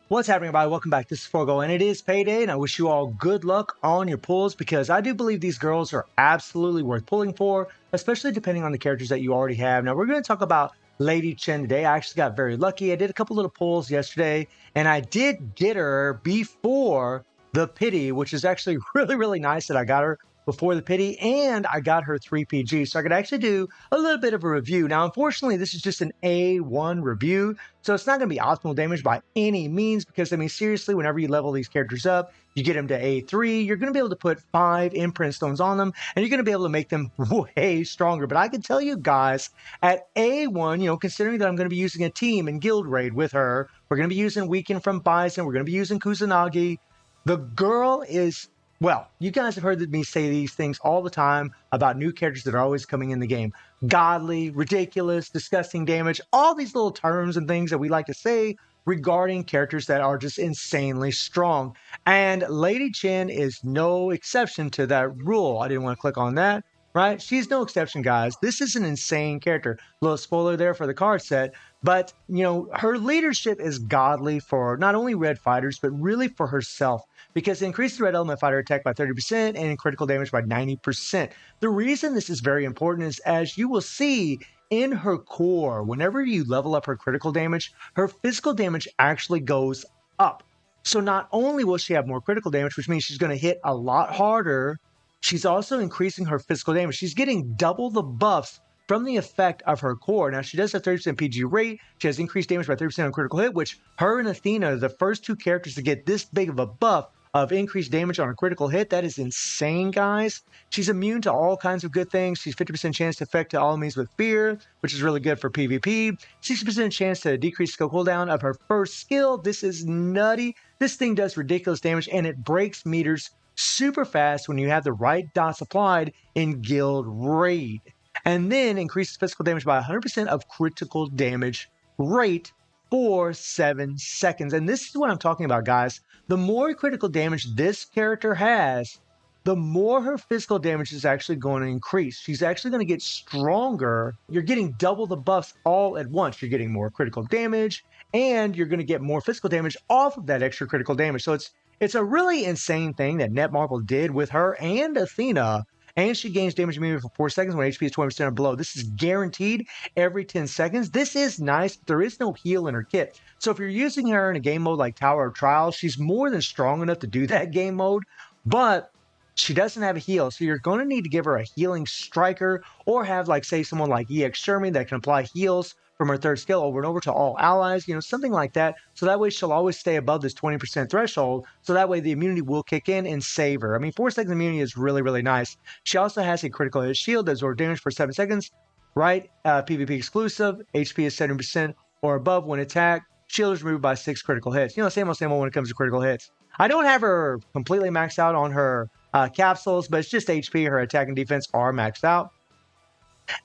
What's happening, everybody? Welcome back. This is Forgo, and it is payday, and I wish you all good luck on your pulls because I do believe these girls are absolutely worth pulling for, especially depending on the characters that you already have. Now, we're going to talk about Lady Chen today. I actually got very lucky. I did a couple little pulls yesterday, and I did get her before the pity, which is actually really nice that I got her before the pity, and I got her 3 PG, so I could actually do a little bit of a review. Now, unfortunately, this is just an A1 review, so it's not going to be optimal damage by any means because, I mean, seriously, whenever you level these characters up, you get them to A3, you're going to be able to put 5 imprint stones on them, and you're going to be able to make them way stronger. But I can tell you guys, at A1, considering that I'm going to be using a team in Guild Raid with her, we're going to be using Weekend from Bison, we're going to be using Kusanagi, the girl is, well, you guys have heard me say these things all the time about new characters that are always coming in the game. Godly, ridiculous, disgusting damage, all these little terms and things that we like to say regarding characters that are just insanely strong. And Lady Chen is no exception to that rule. I didn't want to click on that, right? She's no exception, guys. This is an insane character. Little spoiler there for the card set. But, her leadership is godly for not only red fighters, but really for herself because it increases red element fighter attack by 30% and critical damage by 90%. The reason this is very important is, as you will see in her core, whenever you level up her critical damage, her physical damage actually goes up. So not only will she have more critical damage, which means she's going to hit a lot harder, she's also increasing her physical damage. She's getting double the buffs from the effect of her core. Now, she does have 30% PG rate. She has increased damage by 30% on critical hit, which her and Athena are the first two characters to get this big of a buff of increased damage on a critical hit. That is insane, guys. She's immune to all kinds of good things. She's 50% chance to affect all enemies with fear, which is really good for PvP. 60% chance to decrease skill cooldown of her first skill. This is nutty. This thing does ridiculous damage, and it breaks meters super fast when you have the right dots applied in Guild Raid. And then increases physical damage by 100% of critical damage rate for 7 seconds. And this is what I'm talking about, guys. The more critical damage this character has, the more her physical damage is actually going to increase. She's actually going to get stronger. You're getting double the buffs all at once. You're getting more critical damage, and you're going to get more physical damage off of that extra critical damage. So it's a really insane thing that Netmarble did with her and Athena. And she gains damage immunity for 4 seconds when HP is 20% or below. This is guaranteed every 10 seconds. This is nice. There is no heal in her kit. So if you're using her in a game mode like Tower of Trials, she's more than strong enough to do that game mode. But she doesn't have a heal. So you're going to need to give her a healing striker or have, like, say, someone like EX Sherman that can apply heals from her third skill over and over to all allies, something like that. So that way she'll always stay above this 20% threshold. So that way the immunity will kick in and save her. I mean, 4 seconds immunity is really nice. She also has a critical hit shield that absorbs damage for 7 seconds, right? PvP exclusive. HP is 70% or above when attacked. Shield is removed by 6 critical hits. Same old when it comes to critical hits. I don't have her completely maxed out on her capsules, but it's just HP. Her attack and defense are maxed out.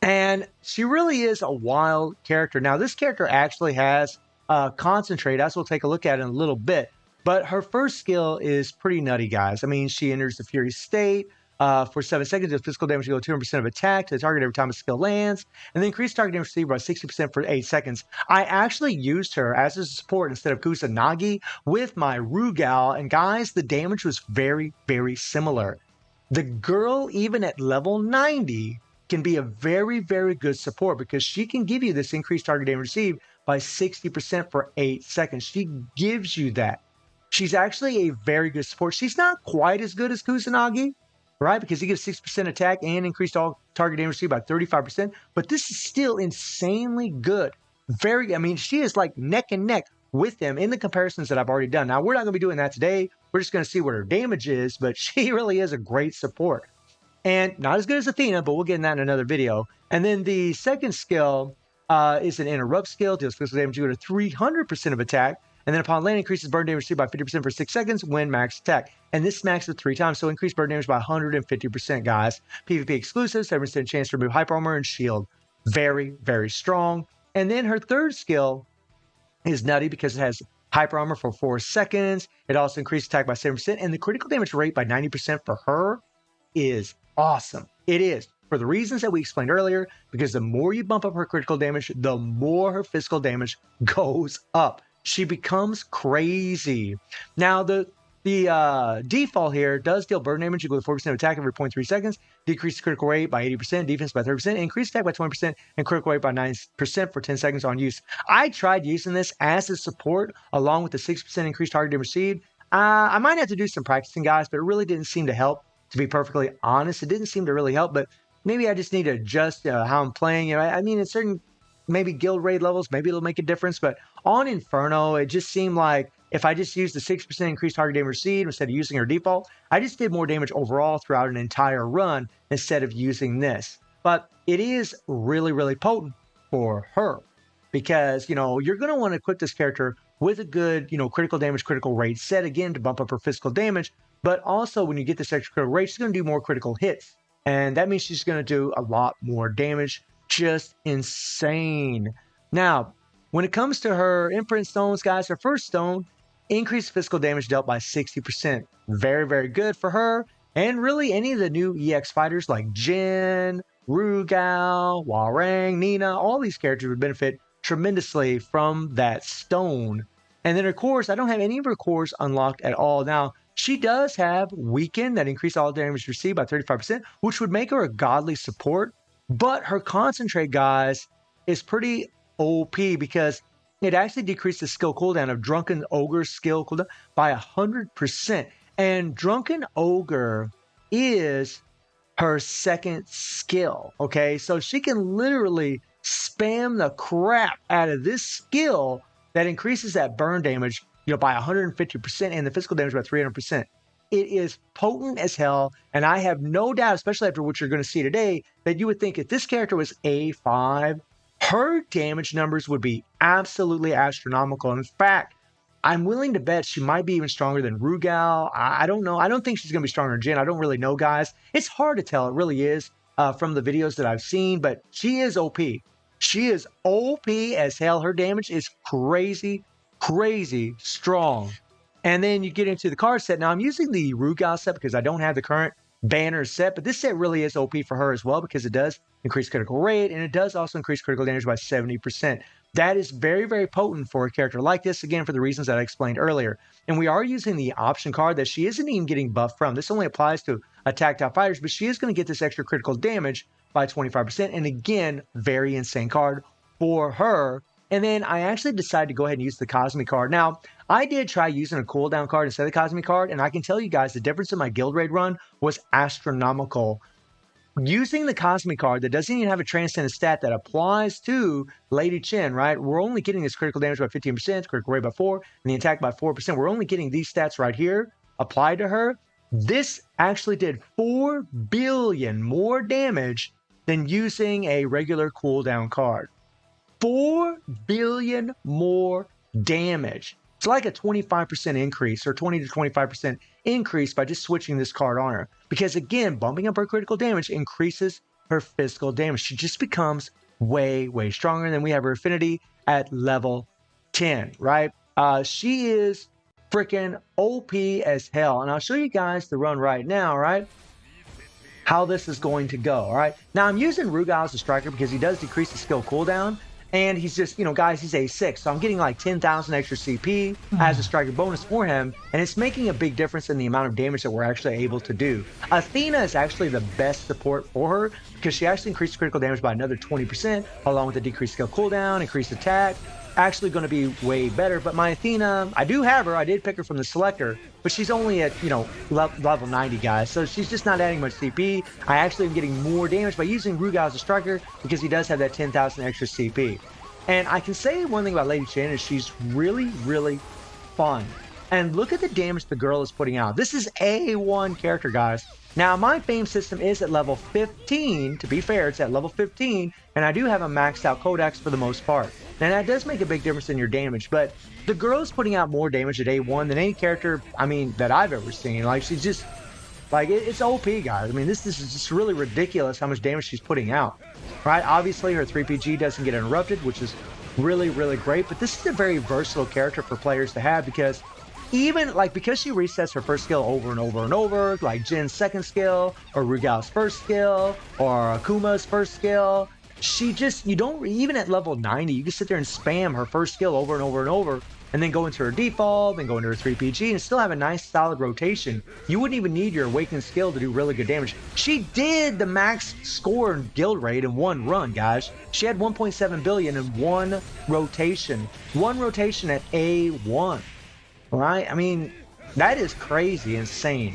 And she really is a wild character. Now, this character actually has concentrate, as we'll take a look at in a little bit. But her first skill is pretty nutty, guys. I mean, she enters the Fury state. For 7 seconds, the physical damage will go 200% of attack to the target every time a skill lands, and then increase target damage received by 60% for 8 seconds. I actually used her as a support instead of Kusanagi with my Rugal, and guys, the damage was very similar. The girl, even at level 90, can be a very good support because she can give you this increased target damage received by 60% for 8 seconds. She gives you that. She's actually a very good support. She's not quite as good as Kusanagi, right? Because he gives 6% attack and increased all target damage received by 35%. But this is still insanely good. She is like neck and neck with them in the comparisons that I've already done. Now, we're not going to be doing that today. We're just going to see what her damage is, but she really is a great support. And not as good as Athena, but we'll get in that in another video. And then the second skill is an interrupt skill. Deals physical damage equal to 300% of attack. And then upon landing, increases burn damage received by 50% for 6 seconds when max attack. And this maxes 3 times, so increase burn damage by 150%, guys. PvP exclusive, 7% chance to remove hyper armor and shield. Very strong. And then her third skill is nutty because it has hyper armor for 4 seconds. It also increases attack by 7%. And the critical damage rate by 90% for her is awesome. It is, for the reasons that we explained earlier, because the more you bump up her critical damage, the more her physical damage goes up. she becomes crazy. Now, the default here does deal burn damage equal to 4% of attack every 0.3 seconds, decrease critical rate by 80%, defense by 30%, increase attack by 20%, and critical rate by 9% for 10 seconds on use. I tried using this as a support along with the 6% increased target damage received. I might have to do some practicing, guys, but it really didn't seem to help. To be perfectly honest, it didn't seem to really help, but maybe I just need to adjust how I'm playing. You know, I mean, in certain maybe guild raid levels, maybe it'll make a difference, but on Inferno, it just seemed like if I just used the 6% increased target damage received instead of using her default, I just did more damage overall throughout an entire run instead of using this. But it is really, really potent for her because, you know, you're going to want to equip this character with a good, you know, critical damage, critical rate set again to bump up her physical damage. But also when you get this extra critical rate, she's going to do more critical hits. And that means she's going to do a lot more damage. Just insane. Now, when it comes to her imprint stones, guys, her first stone, increased physical damage dealt by 60%. Very, very good for her. And really any of the new EX fighters like Jin, Rugal, Hwoarang, Nina, all these characters would benefit tremendously from that stone. And then her cores, I don't have any of her cores unlocked at all. Now, she does have Weaken that increased all damage received by 35%, which would make her a godly support. But her concentrate, guys, is pretty OP because it actually decreased the skill cooldown of Drunken Ogre's skill cooldown by 100%. And Drunken Ogre is her second skill, okay? So she can literally spam the crap out of this skill that increases that burn damage, you know, by 150% and the physical damage by 300%. It is potent as hell, and I have no doubt, especially after what you're going to see today, that you would think if this character was A5, her damage numbers would be absolutely astronomical. In fact, I'm willing to bet she might be even stronger than Rugal. I don't know. I don't think she's going to be stronger than Jin. I don't really know, guys. It's hard to tell. It really is from the videos that I've seen, but she is OP. She is OP as hell. Her damage is crazy, crazy strong. And then you get into the card set. Now, I'm using the Rugal set because I don't have the current banner set, but this set really is OP for her as well because it does increase critical rate and it does also increase critical damage by 70%. That is very, very potent for a character like this, again, for the reasons that I explained earlier. And we are using the option card that she isn't even getting buffed from. This only applies to attacked out fighters, but she is going to get this extra critical damage by 25%. And again, very insane card for her. And then I actually decided to go ahead and use the Cosmic card. Now, I did try using a cooldown card instead of the Cosmic card, and I can tell you guys the difference in my guild raid run was astronomical. Using the Cosmic card that doesn't even have a transcendent stat that applies to Lady Chen, right? We're only getting this critical damage by 15%, critical rate by 4%, and the attack by 4%. We're only getting these stats right here applied to her. This actually did 4 billion more damage than using a regular cooldown card. 4 billion more damage. It's like a 25% increase or 20 to 25% increase by just switching this card on her. Because again, bumping up her critical damage increases her physical damage. She just becomes way, way stronger. And then we have her affinity at level 10, right? She is freaking OP as hell. And I'll show you guys the run right now, right? How this is going to go, all right? Now, I'm using Rugal as a striker because he does decrease the skill cooldown. And he's just, you know, guys, he's A6. So I'm getting like 10,000 extra CP as a striker bonus for him. And it's making a big difference in the amount of damage that we're actually able to do. Athena is actually the best support for her because she actually increased critical damage by another 20%, along with the decreased skill cooldown, increased attack. Actually going to be way better. But my Athena, I do have her. I did pick her from the selector, but she's only at, you know, level 90, guys. So she's just not adding much CP. I actually am getting more damage by using Rugal as a striker because he does have that 10,000 extra CP. And I can say one thing about Lady Chen is she's really, really fun. And look at the damage the girl is putting out. This is A1 character, guys. Now, my fame system is at level 15. To be fair, it's at level 15. And I do have a maxed out codex for the most part. And that does make a big difference in your damage. But the girl is putting out more damage at A1 than any character, I mean, that I've ever seen. Like, she's just, like, it's OP, guys. I mean, this is just really ridiculous how much damage she's putting out. Right? Obviously, her 3PG doesn't get interrupted, which is really, really great. But this is a very versatile character for players to have because even, like, because she resets her first skill over and over and over, like Jin's second skill, or Rugal's first skill, or Akuma's first skill, she just, you don't, even at level 90, you can sit there and spam her first skill over and over and over, and then go into her default, then go into her 3PG, and still have a nice solid rotation. You wouldn't even need your awakened skill to do really good damage. She did the max score and guild rate in one run, guys. She had 1.7 billion in one rotation. One rotation at A1, right? I mean, that is crazy, insane.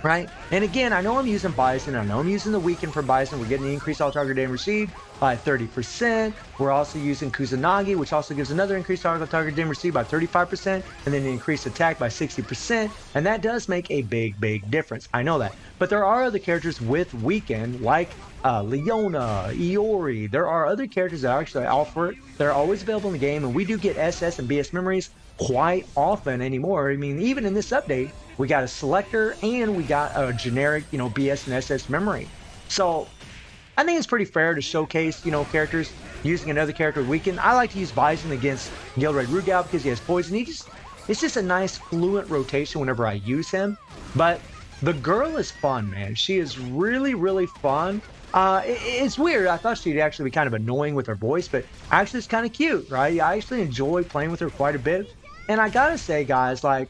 Right? And again, I know I'm using Bison. I know I'm using the weekend for Bison. We're getting the increased all target damage received by 30%. We're also using Kusanagi, which also gives another increased all target damage received by 35%, and then the increased attack by 60%. And that does make a big, big difference. I know that. But there are other characters with weekend, like Leona, Iori. There are other characters that actually offer it. They're always available in the game, and we do get SS and BS memories quite often anymore. I mean, even in this update, we got a selector and we got a generic, BS and SS memory. So I think it's pretty fair to showcase, characters using another character weekend. I like to use Bison against Gildrad Rugal because he has poison. It's just a nice fluent rotation whenever I use him. But the girl is fun, man. She is really, really fun. It's weird. I thought she'd actually be kind of annoying with her voice, but actually it's kind of cute, right? I actually enjoy playing with her quite a bit. And I gotta say, guys, like,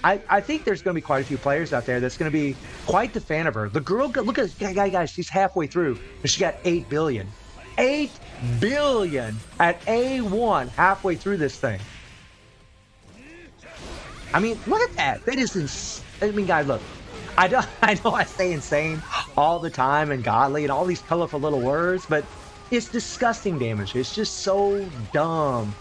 I think there's going to be quite a few players out there that's going to be quite the fan of her. The girl, look at this guys, she's halfway through, and she got 8 billion. 8 billion at A1 halfway through this thing. I mean, look at that. That is insane. I mean, guys, look. I know I say insane all the time and godly and all these colorful little words, but it's disgusting damage. It's just so dumb.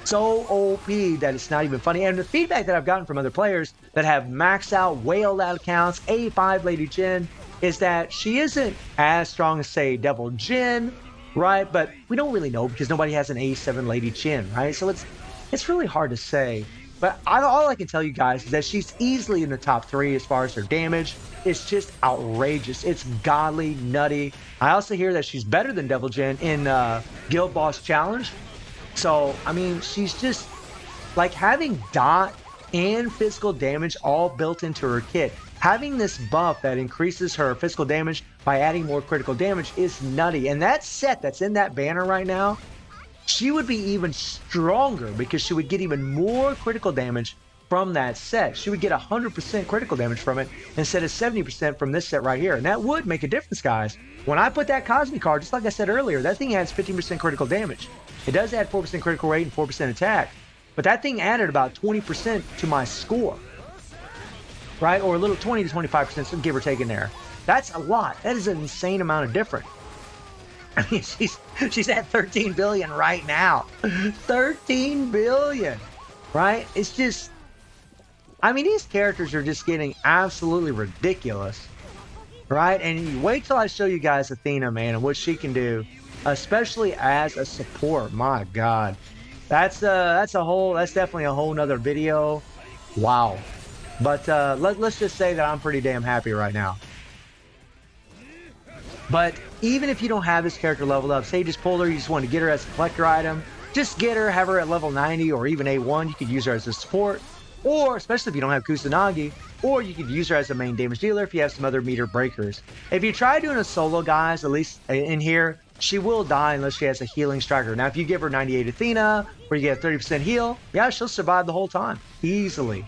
So OP that it's not even funny. And the feedback that I've gotten from other players that have maxed out, whaled out accounts, A5 Lady Jin, is that she isn't as strong as, say, Devil Jin, right? But we don't really know because nobody has an A7 Lady Jin, right? So it's really hard to say. But all I can tell you guys is that she's easily in the top 3 as far as her damage. It's just outrageous. It's godly, nutty. I also hear that she's better than Devil Jin in Guild Boss Challenge. So, I mean, she's just like having dot and physical damage all built into her kit. Having this buff that increases her physical damage by adding more critical damage is nutty. And that set that's in that banner right now, she would be even stronger because she would get even more critical damage from that set. She would get 100% critical damage from it instead of 70% from this set right here. And that would make a difference, guys. When I put that Cosmic card, just like I said earlier, that thing adds 15% critical damage. It does add 4% critical rate and 4% attack, but that thing added about 20% to my score, right? Or a little 20 to 25%, so give or take in there. That's a lot. That is an insane amount of difference. I mean, she's at 13 billion right now. 13 billion, right? It's just, I mean, these characters are just getting absolutely ridiculous, right? And you wait till I show you guys Athena, man, and what she can do, especially as a support. My God, that's definitely a whole nother video. Wow. But let's just say that I'm pretty damn happy right now. But even if you don't have this character leveled up, say you just pulled her, you just want to get her as a collector item, just get her, have her at level 90 or even A1. You could use her as a support, or especially if you don't have Kusanagi, or you could use her as a main damage dealer if you have some other meter breakers. If you try doing a solo, guys, at least in here, she will die unless she has a healing striker. Now, if you give her 98 Athena, where you get 30% heal, yeah, she'll survive the whole time, easily.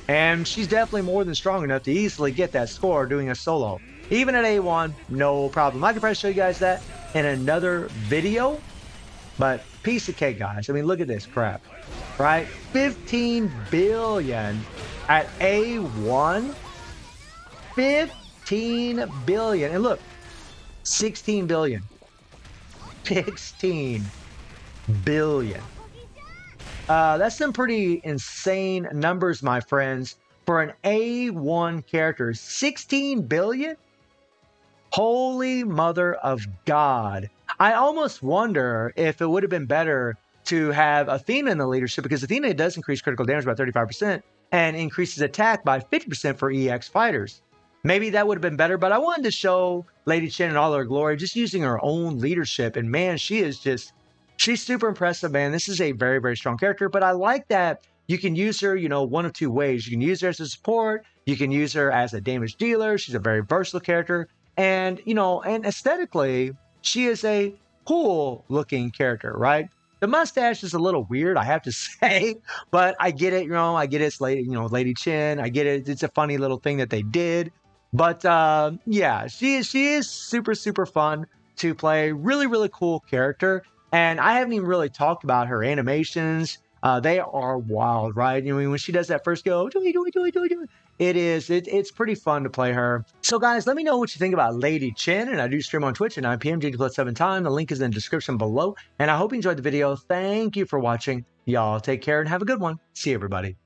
And she's definitely more than strong enough to easily get that score doing a solo. Even at A1, no problem. I can probably show you guys that in another video, but piece of cake, guys. I mean, look at this crap, right? 15 billion at A1. 15 billion. And look, 16 billion. 16 billion. That's some pretty insane numbers, my friends, for an A1 character. 16 billion? Holy mother of God. I almost wonder if it would have been better to have Athena in the leadership, because Athena does increase critical damage by 35% and increases attack by 50% for EX fighters. Maybe that would have been better, but I wanted to show Lady Chen in all her glory, just using her own leadership. And man, she's super impressive, man. This is a very, very strong character, but I like that you can use her, one of two ways. You can use her as a support. You can use her as a damage dealer. She's a very versatile character. And, and aesthetically, she is a cool looking character, right? The mustache is a little weird, I have to say, but I get it. I get it. It's Lady, Lady Chin. I get it. It's a funny little thing that they did. But yeah, she is super super fun to play. Really really cool character. And I haven't even really talked about her animations. They are wild, right? When she does that first go, it's pretty fun to play her. So guys, let me know what you think about Lady Chin, and I do stream on Twitch at 9 p.m. JD+7 time. The link is in the description below, and I hope you enjoyed the video. Thank you for watching. Y'all take care and have a good one. See you, everybody.